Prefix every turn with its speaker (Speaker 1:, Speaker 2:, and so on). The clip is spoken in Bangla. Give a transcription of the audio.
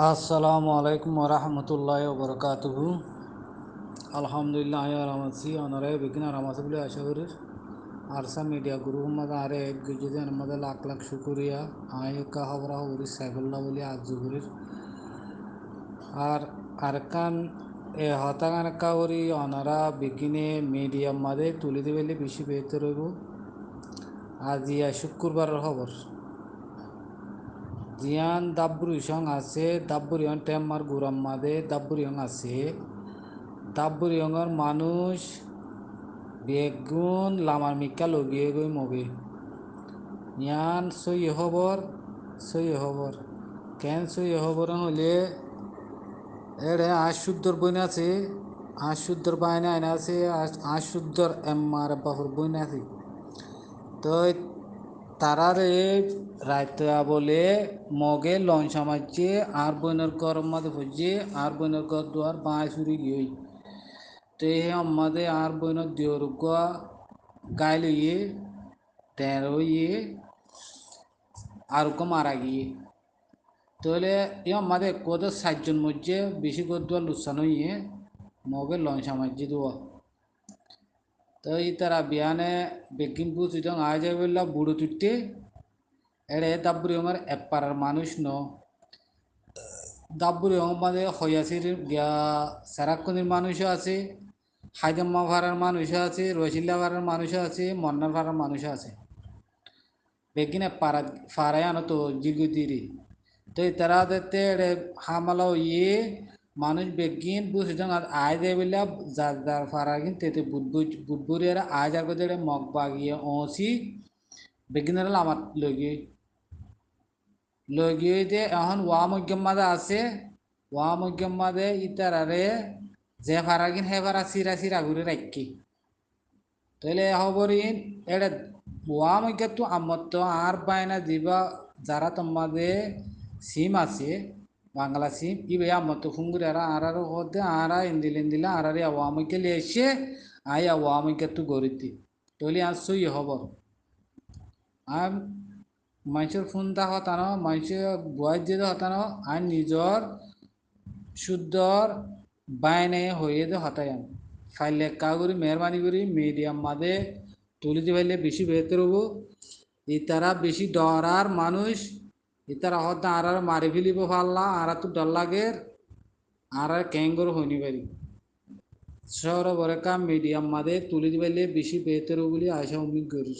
Speaker 1: আসসালামু আলাইকুম ওরহমতুল্লাহ বরকাতুহু। আলহামদুলিল্লাহ আরামাছি অনারে বিঘ্ন আরামাছি বলে আশা করি আরসা মিডিয়া গ্রুপ মধ্যে আরে এক গিজেন মধ্যে লাখ লাখ শুক্রিয়া। আয়কা খবর হবরি সাইফুল্লাহ বলে আজ জুগুরির আর আরকান এ হতাগান কাউরি অনারা বিঘিনে মিডিয়াম মধ্যে তুলে দেবে বেশি বেহতর হইব। আজ ইয়া শুক্রবারের খবর জিয়ান দাব্বুরিসং আছে দাব্বুরিয়ন টেম্মার গুরাম মাদে দাব্বুরিয়ং আছে দাব্বুরিয়ংর মানুষ বেগুন লামার মিকা লগিয়ে গই মবে ইয়ান সই খবর কেন সই খবর হলে এড়ে আজ শুদ্ধর বইন আছে আজ শুদ্ধর বাইনে আইনা আছে আজ শুদ্ধর এম্মার বাহুর বইন আছে তো তারারে রায়তা বলে মগে লঞ্চ সামাজ্যে আর বইনের ঘর মাঝে ভুজে আর বইনের ঘর দুয়ার বাঁয় চুরি গিয়ে তো হে আমাদে আর বইনের দিওরুগ গাইল ইয়ে তেরো ইয়ে আর মারা গিয়ে তাহলে এ আমাদের কত 60জন মধ্যে বেশি গদুয়া লুসানো ইয়ে মগে লঞ্চ সামাজ্যে দেওয়া তো এই তারা বিয়ানে বেকিং বুঝিত আজ বললা বুড়ো তুটতে এড়ে দাব্বুরি আমার এপাড়ার মানুষ ন দাব্বুরি আমাদের হইয়াছির গিয়া সারাক্ষণের মানুষও আছে হাইদাম্মা ভাড়ার মানুষও আছে রসিল্লা ভাড়ার মানুষও আছে মন্নার ভাড়ার মানুষও আছে বেগিনে ফারায় আনো তো জিগুদিরি তো তারা দেখতে হামালাও ইয়ে মানুষ বেগিন বুঝিত আয় দে বললা যার যার ফারা কিন্তু তেতে বুটবুরিয়ার আয় যার কথা মগ বাগিয়ে অসি বেগিনারা আমার লগিয়ে এখন ওয়ামজ্ঞম মাদে আছে ওয়ামজ্ঞম মাদে ইতারারে যে ফারাগিন হে ফারা সিরা সিরা ঘুরে রাখি তাহলে হবরিন এটা ওয়ামজ্ঞ তো আমার তো আর বাইনা দিবা যারা তোমাদের সিম আছে বাংলা সিম ইবে আমার তো ফুঙ্গুরে আর হতে আরা ইন্দিলা আর ওয়ামজ্ঞ লিয়ে এসে আই ওয়ামজ্ঞ তো গরিতি তাহলে আর সই হবর আর মানুষের ফোন তা হতানো মানুষের বয়স দিয়ে হতানো আর নিজর শুদ্ধর বাইনে হয়ে দে হতাই ফাইলে কাগরি মেহরবানি করি মিডিয়াম মাদে তুলিতে পারলে বেশি বেহতর হবো ইতারা বেশি ডরার মানুষ ইতারা হতা আর মারি ফেলিব পারলা আর তো ডর লাগে আর ক্যাঙ্গর হইনি পারি শহর বরেকা মিডিয়াম মাদে তুলিতে পারলে বেশি বেহতর বলে আশা উম্মিদ করি।